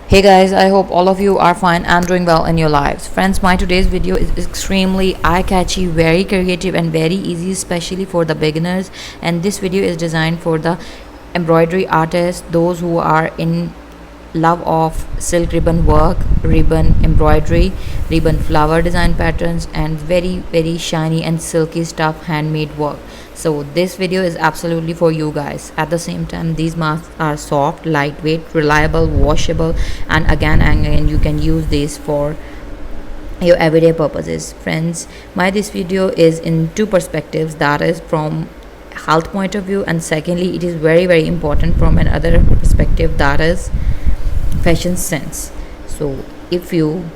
Hey guys, I hope all of you are fine and doing well in your lives. Friends, my today's video is extremely eye-catchy, very creative and very easy, especially for the beginners. And this video is designed for the embroidery artists, those who are in love of silk ribbon work, ribbon embroidery, ribbon flower design patterns, and very shiny and silky stuff handmade work. So this video is absolutely for you guys. At the same time, these masks are soft, lightweight, reliable, washable, and again you can use these for your everyday purposes. Friends, my this video is in two perspectives, that is from health point of view, and secondly it is very important from another perspective, that is fashion sense. So if you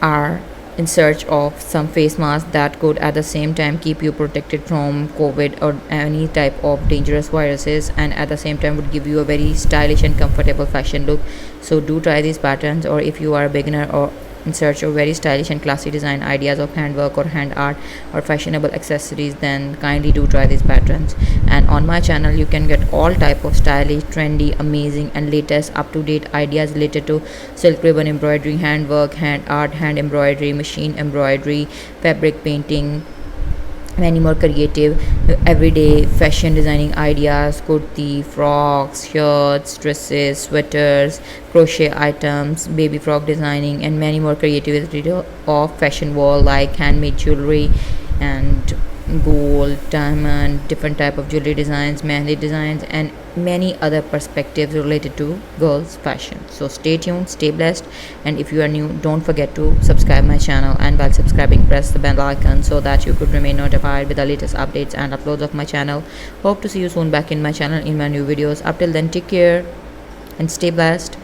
are in search of some face mask that could at the same time keep you protected from COVID or any type of dangerous viruses, and at the same time would give you a very stylish and comfortable fashion look, so do try these patterns. Or if you are a beginner or in search of very stylish and classy design ideas of handwork or hand art or fashionable accessories, then kindly do try these patterns. And on my channel you can get all type of stylish, trendy, amazing and latest up-to-date ideas related to silk ribbon embroidery, handwork, hand art, hand embroidery, machine embroidery, fabric painting, many more creative everyday fashion designing ideas, kurti, frocks, shirts, dresses, sweaters, crochet items, baby frock designing, and many more creativity of fashion wall like handmade jewelry and gold, diamond, different type of jewelry designs, mehndi designs, and many other perspectives related to girls fashion. So stay tuned, stay blessed, and if you are new, don't forget to subscribe my channel, and while subscribing press the bell icon so that you could remain notified with the latest updates and uploads of my channel. Hope to see you soon back in my channel in my new videos. Up till then, take care and stay blessed.